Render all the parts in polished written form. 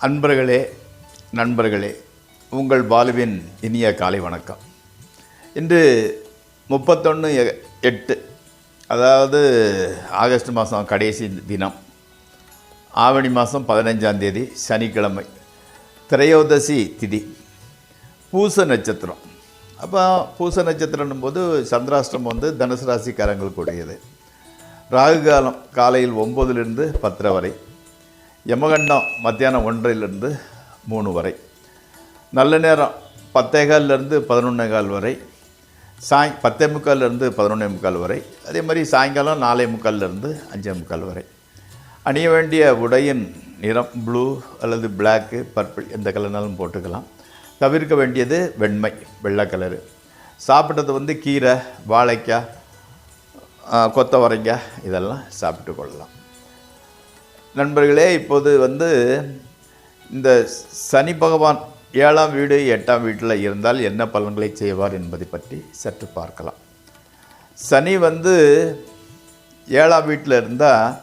அன்பர்களே, நண்பர்களே, உங்கள் பாலுவின் இனிய காலை வணக்கம். இன்று 31/8, அதாவது ஆகஸ்ட் மாதம் கடைசி தினம், ஆவணி மாதம் 15ஆம் தேதி சனிக்கிழமை, திரையோதசி திதி, பூச நட்சத்திரம். அப்போ பூச நட்சத்திரம் போது சந்திராஷ்டிரம் வந்து தனுசு ராசிக்காரங்களுக்கு உடையது. ராகு காலம் காலையில் 9லிருந்து 10 வரை, யமகண்டம் மத்தியானம் 1லிருந்து 3 வரை, நல்ல நேரம் 10:15லிருந்து 11:15 வரை, 10:45லிருந்து 11:45 வரை, அதே மாதிரி சாயங்காலம் 4:45லிருந்து 5:45 வரை. அணிய வேண்டிய உடையின் நிறம் ப்ளூ அல்லது பிளாக்கு, பர்பிள், எந்த கலர்னாலும் போட்டுக்கலாம். தவிர்க்க வேண்டியது வெண்மை, வெள்ளை கலரு. சாப்பிட்டது வந்து கீரை, வாழைக்காய், கொத்தவரைக்காய், இதெல்லாம் சாப்பிட்டு கொள்ளலாம். நண்பர்களே, இப்போது வந்து இந்த சனி பகவான் 7ஆம் வீடு 8ஆம் வீட்டில் இருந்தால் என்ன பலன்களை செய்வார் என்பதை பற்றி சற்று பார்க்கலாம். சனி வந்து 7ஆம் வீட்டில் இருந்தால்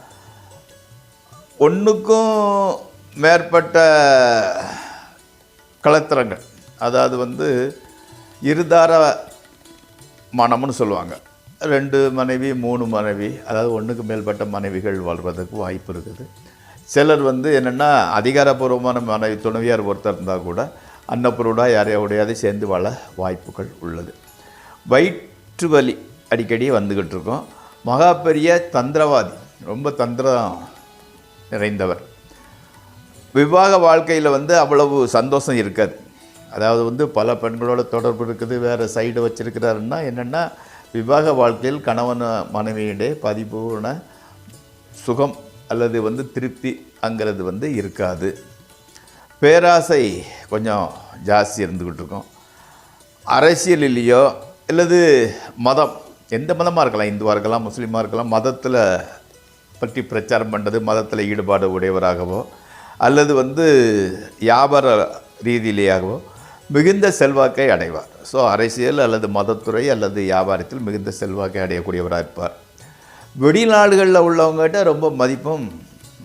ஒன்றுக்கும் மேற்பட்ட கலத்திரங்கள், அதாவது வந்து இருதார மனம்னு சொல்லுவாங்க. 2 மனைவி 3 மனைவி, அதாவது ஒன்றுக்கு மேற்பட்ட மனைவிகள் வாழ்வதற்கு வாய்ப்பு இருக்குது. சிலர் வந்து என்னென்னா அதிகாரப்பூர்வமான மனைவி துணைவியார் ஒருத்தர் இருந்தால் கூட அன்னப்பூர்வா யாரையோடையாவது சேர்ந்து வாழ வாய்ப்புகள் உள்ளது. வயிற்று வலி அடிக்கடி வந்துக்கிட்டு இருக்கோம். மகா பெரிய தந்திரவாதி, ரொம்ப தந்திரம் நிறைந்தவர். விவாக வாழ்க்கையில் வந்து அவ்வளவு சந்தோஷம் இருக்காது. அதாவது வந்து பல பெண்களோட தொடர்பு இருக்குது, வேறு சைடு வச்சுருக்கிறாருன்னா என்னென்னா விவாக வாழ்க்கையில் கணவன் மனைவியிடையே பரிபூர்ண சுகம் அல்லது வந்து திருப்தி அங்கிறது வந்து இருக்காது. பேராசை கொஞ்சம் ஜாஸ்தி இருந்துக்கிட்டு இருக்கும். அரசியலிலேயோ அல்லது மதம், எந்த மதமாக இருக்கலாம், இந்துவாக இருக்கலாம், முஸ்லீமாக இருக்கலாம், மதத்தில் பற்றி பிரச்சாரம் பண்ணுறது, மதத்தில் ஈடுபாடு உடையவராகவோ அல்லது வந்து வியாபார ரீதியிலேயாகவோ மிகுந்த செல்வாக்கை அடைவார். ஸோ அரசியல் அல்லது மதத்துறை அல்லது வியாபாரத்தில் மிகுந்த செல்வாக்கை அடையக்கூடியவராக இருப்பார். வெளிநாடுகளில் உள்ளவங்ககிட்ட ரொம்ப மதிப்பும்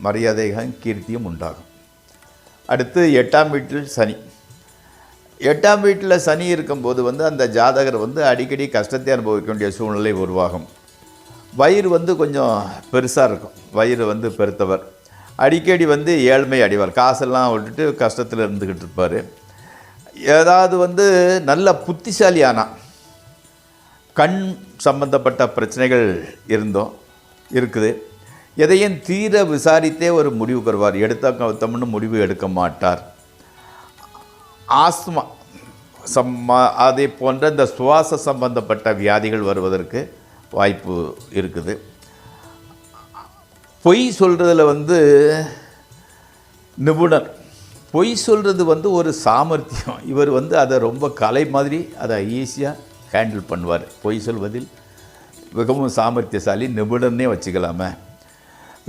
மரியாதையும் கீர்த்தியும் உண்டாகும். அடுத்து 8ஆம் வீட்டில் சனி. 8ஆம் வீட்டில் சனி இருக்கும்போது வந்து அந்த ஜாதகர் வந்து அடிக்கடி கஷ்டத்தை அனுபவிக்க வேண்டிய சூழ்நிலை உருவாகும். வயிறு வந்து கொஞ்சம் பெருசாக இருக்கும், வயிறு வந்து பெருத்தவர். அடிக்கடி வந்து ஏழ்மை அடைவார், காசெல்லாம் விட்டுட்டு கஷ்டத்தில் இருந்துக்கிட்டு இருப்பார். ஏதாவது வந்து நல்ல புத்திசாலியானா, கண் சம்பந்தப்பட்ட பிரச்சனைகள் இருக்குது, எதையும் தீர விசாரித்தே ஒரு முடிவு பெறுவார். எடுத்தம்னு முடிவு எடுக்க மாட்டார். ஆஸ்மா அதே போன்ற இந்த சுவாச சம்பந்தப்பட்ட வியாதிகள் வருவதற்கு வாய்ப்பு இருக்குது. பொய் சொல்கிறதுல வந்து நிபுணர். பொய் சொல்கிறது வந்து ஒரு சாமர்த்தியம். இவர் வந்து அதை ரொம்ப கலை மாதிரி அதை ஈஸியாக ஹேண்டில் பண்ணுவார். பொய் சொல்வதில் மிகவும் சாமர்த்தியசாலி, நிபுணர்னே வச்சுக்கலாமே.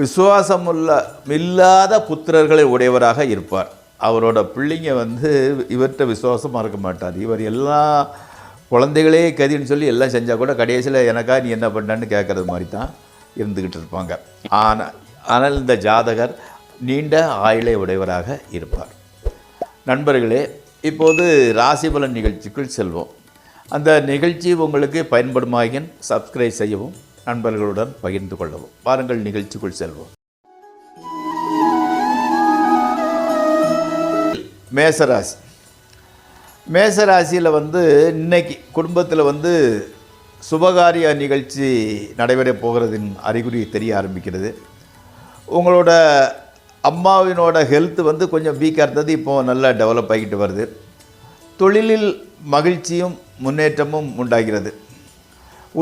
விசுவாசம் இல்லாத புத்திரர்களை உடையவராக இருப்பார். அவரோட பிள்ளைங்க வந்து இவர்கிட்ட விசுவாசமாக இருக்க மாட்டார். இவர் எல்லா குழந்தைகளே கதின்னு சொல்லி எல்லாம் செஞ்சால் கூட கடைசியில் எனக்கா நீ என்ன பண்ணான்னு கேட்குறது மாதிரி தான் இருந்துக்கிட்டு இருப்பாங்க. ஆனால் இந்த ஜாதகர் நீண்ட ஆயுளை உடையவராக இருப்பார். நண்பர்களே, இப்போது ராசிபலன் நிகழ்ச்சிக்குள் செல்வோம். அந்த நிகழ்ச்சி உங்களுக்கு பயன்படுமாயின் சப்ஸ்கிரைப் செய்யவும், நண்பர்களுடன் பகிர்ந்து கொள்ளவும். பாருங்கள், நிகழ்ச்சிக்குள் செல்வோம். மேசராசி. மேசராசியில் வந்து இன்னைக்கு குடும்பத்தில் வந்து சுபகாரிய நிகழ்ச்சி நடைபெறப் போகிறதின் அறிகுறி தெரிய ஆரம்பிக்கிறது. உங்களோட அம்மாவினோட ஹெல்த் வந்து கொஞ்சம் வீக்காக இருந்தது, இப்போது நல்லா டெவலப் ஆகிட்டு வருது. தொழிலில் மகிழ்ச்சியும் முன்னேற்றமும் உண்டாகிறது.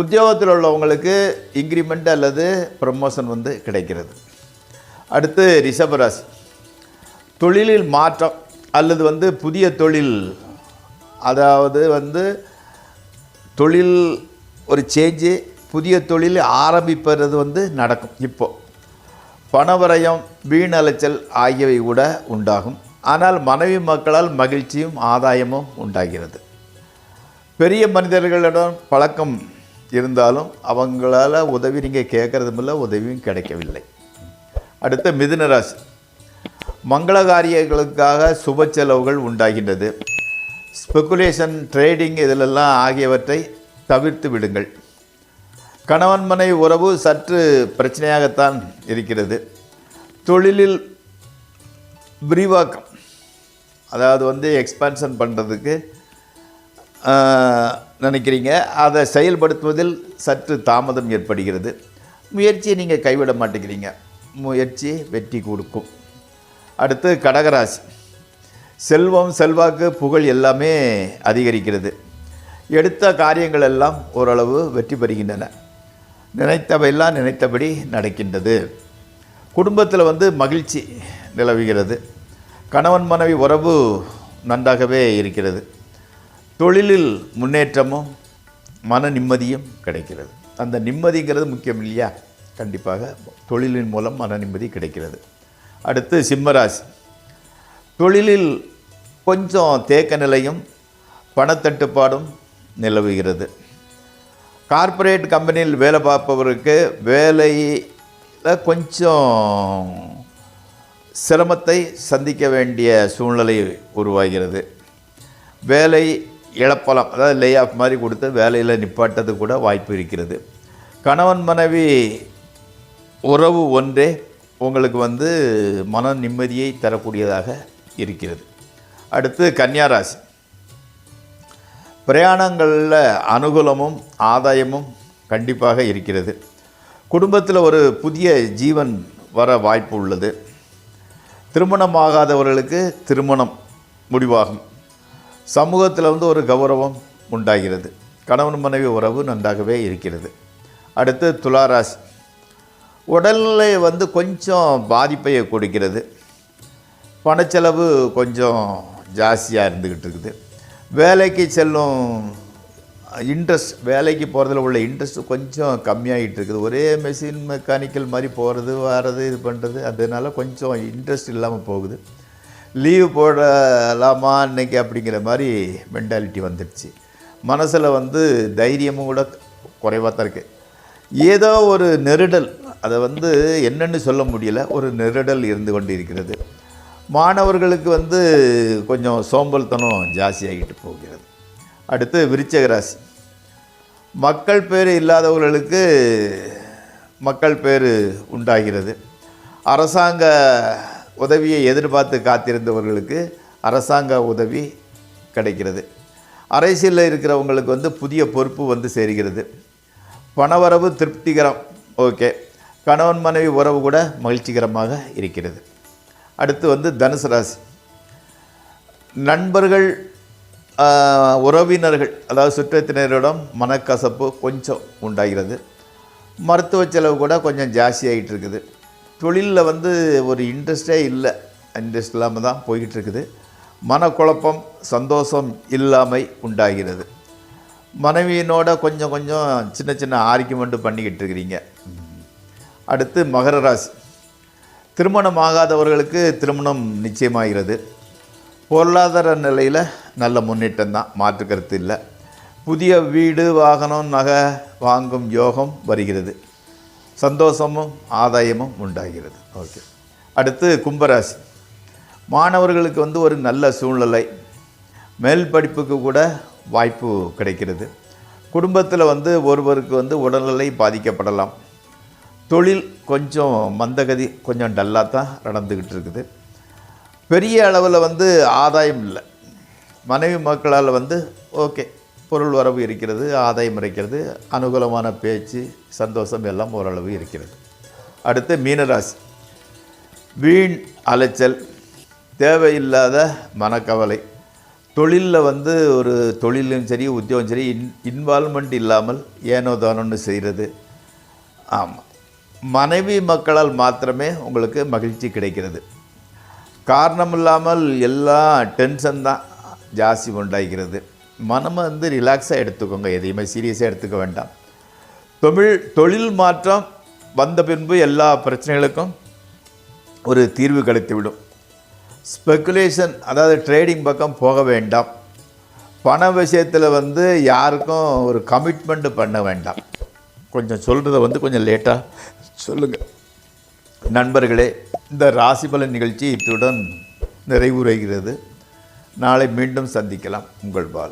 உத்தியோகத்தில் உள்ளவங்களுக்கு இன்க்ரிமெண்ட் அல்லது ப்ரமோஷன் வந்து கிடைக்கிறது. அடுத்து ரிஷபராசி. தொழிலில் மாற்றம் அல்லது வந்து புதிய தொழில், அதாவது வந்து தொழில் ஒரு சேஞ்சு, புதிய தொழில் ஆரம்பிப்பது வந்து நடக்கும். இப்போது பணவரயம், வீண் அலைச்சல் ஆகியவை கூட உண்டாகும். ஆனால் மனைவி மக்களால் மகிழ்ச்சியும் ஆதாயமும் உண்டாகிறது. பெரிய மனிதர்களிடம் பழக்கம் இருந்தாலும் அவங்களால உதவி நீங்கள் கேட்குறதும் இல்லை, உதவியும் கிடைக்கவில்லை. அடுத்த மிதுன ராசி. மங்கள காரியங்களுக்காக சுப செலவுகள் உண்டாகின்றது. ஸ்பெகுலேஷன், ட்ரேடிங் இதிலெல்லாம் ஆகியவற்றை தவிர்த்து விடுங்கள். கணவன் மனைவி உறவு சற்று பிரச்சனையாகத்தான் இருக்கிறது. தொழிலில் விரிவாக்கம், அதாவது எக்ஸ்பான்ஷன் பண்ணுறதுக்கு நினைக்கிறீங்க, அதை செயல்படுத்துவதில் சற்று தாமதம் ஏற்படுகிறது. முயற்சியை நீங்கள் கைவிட மாட்டேங்கிறீங்க, முயற்சி வெற்றி கொடுக்கும். அடுத்து கடகராசி. செல்வம், செல்வாக்கு, புகழ் எல்லாமே அதிகரிக்கிறது. எடுத்த காரியங்கள் எல்லாம் ஓரளவு வெற்றி பெறுகின்றன. நினைத்தவையெல்லாம் நினைத்தபடி நடக்கின்றது. குடும்பத்தில் மகிழ்ச்சி நிலவுகிறது. கணவன் மனைவி உறவு நன்றாகவே இருக்கிறது. தொழிலில் முன்னேற்றமும் மன நிம்மதியும் கிடைக்கிறது. அந்த நிம்மதிங்கிறது முக்கியம் இல்லையா? கண்டிப்பாக தொழிலின் மூலம் மன நிம்மதி கிடைக்கிறது. அடுத்து சிம்மராசி. தொழிலில் கொஞ்சம் தேக்க நிலையும் பணத்தட்டுப்பாடும் நிலவுகிறது. கார்ப்பரேட் கம்பெனியில் வேலை பார்ப்பவருக்கு வேலையில் கொஞ்சம் சிரமத்தை சந்திக்க வேண்டிய சூழ்நிலை உருவாகிறது. வேலை இழப்பலாம், அதாவது லே ஆஃப் மாதிரி கொடுத்து வேலையில் நிப்பாட்டது கூட வாய்ப்பு இருக்கிறது. கணவன் மனைவி உறவு ஒன்றே உங்களுக்கு மன நிம்மதியை தரக்கூடியதாக இருக்கிறது. அடுத்து கன்னியாராசி. பிரயாணங்களில் அனுகூலமும் ஆதாயமும் கண்டிப்பாக இருக்கிறது. குடும்பத்தில் ஒரு புதிய ஜீவன் வர வாய்ப்பு உள்ளது. திருமணமாகாதவர்களுக்கு திருமணம் முடிவாகும். சமூகத்தில் ஒரு கௌரவம் உண்டாகிறது. கணவன் மனைவி உறவு நன்றாகவே இருக்கிறது. அடுத்து துளாராசி. உடல்நிலை கொஞ்சம் பாதிப்பை கொடுக்கிறது. பணச்செலவு கொஞ்சம் ஜாஸ்தியாக இருந்துக்கிட்டு இருக்குது. வேலைக்கு செல்லும் இன்ட்ரெஸ்ட், வேலைக்கு போகிறதுல உள்ள இன்ட்ரெஸ்ட் கொஞ்சம் கம்மியாகிட்டு இருக்குது. ஒரே மெஷின் மெக்கானிக்கல் மாதிரி போகிறது வர்றது இது பண்ணுறது, அதனால் கொஞ்சம் இன்ட்ரெஸ்ட் இல்லாமல் போகுது. லீவு போடலாமா இன்றைக்கி அப்படிங்கிற மாதிரி மென்டாலிட்டி வந்துடுச்சு. மனசில் தைரியமும் கூட குறைவாக தான் இருக்குது. ஏதோ ஒரு நெருடல், அதை என்னென்னு சொல்ல முடியல, ஒரு நெருடல் இருந்து கொண்டு இருக்கிறது. மாணவர்களுக்கு கொஞ்சம் சோம்பல்தனம் ஜாஸ்தியாகிட்டு போகிறது. அடுத்து விருச்சிக ராசி. மக்கள் பேர் இல்லாதவர்களுக்கு மக்கள் பேர் உண்டாகிறது. அரசாங்க உதவியை எதிர்பார்த்து காத்திருந்தவர்களுக்கு அரசாங்க உதவி கிடைக்கிறது. அரசியலில் இருக்கிறவங்களுக்கு புதிய பொறுப்பு சேர்கிறது. பணவரவு திருப்திகரம், ஓகே. கணவன் மனைவி உறவு கூட மகிழ்ச்சிகரமாக இருக்கிறது. அடுத்து தனுசு ராசி. நண்பர்கள், உறவினர்கள், அதாவது சுற்றத்தினரிடம் மனக்கசப்பு கொஞ்சம் உண்டாகிறது. மருத்துவ செலவு கூட கொஞ்சம் ஜாஸ்தியாகிட்டு இருக்குது. தொழிலில் ஒரு இன்ட்ரெஸ்டே இல்லை, இன்ட்ரெஸ்ட் இல்லாமல் தான் போய்கிட்டு இருக்குது. மனக்குழப்பம், சந்தோஷம் இல்லாமை உண்டாகிறது. மனைவியினோட கொஞ்சம் சின்ன சின்ன ஆர்கியூமெண்ட் பண்ணிக்கிட்டு இருக்கிறீங்க. அடுத்து மகர ராசி. திருமணம் ஆகாதவர்களுக்கு திருமணம் நிச்சயமாகிறது. பொருளாதார நிலையில் நல்ல முன்னேற்றம் தான், மாற்று கருத்து இல்லை. புதிய வீடு, வாகனம், நகை வாங்கும் யோகம் வருகிறது. சந்தோஷமும் ஆதாயமும் உண்டாகிறது. ஓகே. அடுத்து கும்பராசி. மாணவர்களுக்கு ஒரு நல்ல சூழ்நிலை, மேல் படிப்புக்கு கூட வாய்ப்பு கிடைக்கிறது. குடும்பத்தில் ஒருவருக்கு உடல்நிலை பாதிக்கப்படலாம். தொழில் கொஞ்சம் மந்தகதி, கொஞ்சம் டல்லாக தான் நடந்துக்கிட்டு இருக்குது. பெரிய அளவில் ஆதாயம் இல்லை. மனைவி மக்களால் ஓகே, பொருள் வரவு இருக்கிறது, ஆதாயம் இருக்கிறது, அனுகூலமான பேச்சு, சந்தோஷம் எல்லாம் ஓரளவு இருக்கிறது. அடுத்து மீனராசி. வீண் அலைச்சல், தேவையில்லாத மனக்கவலை, தொழிலில் ஒரு தொழிலும் சரி உத்தியோகம் சரி இன்வால்மெண்ட் இல்லாமல் ஏனோ தானோன்னு செய்கிறது. ஆமாம், மனைவி மக்களால் மாத்திரமே உங்களுக்கு மகிழ்ச்சி கிடைக்கிறது. காரணம் இல்லாமல் எல்லாம் டென்ஷன் தான் ஜாஸ்தி உண்டாகிறது. மனம் ரிலாக்ஸாக எடுத்துக்கோங்க, எதையுமே சீரியஸாக எடுத்துக்க வேண்டாம். தொழில் மாற்றம் வந்த பின்பு எல்லா பிரச்சனைகளுக்கும் ஒரு தீர்வு கிடைத்துவிடும். ஸ்பெகுலேஷன், அதாவது ட்ரேடிங் பக்கம் போக வேண்டாம். பண விஷயத்தில் யாருக்கும் ஒரு கமிட்மெண்ட் பண்ண வேண்டாம். கொஞ்சம் சொல்கிறத கொஞ்சம் லேட்டாக சொல்லுங்கள். நண்பர்களே, இந்த ராசி பலன் நிகழ்ச்சி இத்துடன் நிறைவுறுகிறது. நாளை மீண்டும் சந்திக்கலாம். உங்கள் பால்.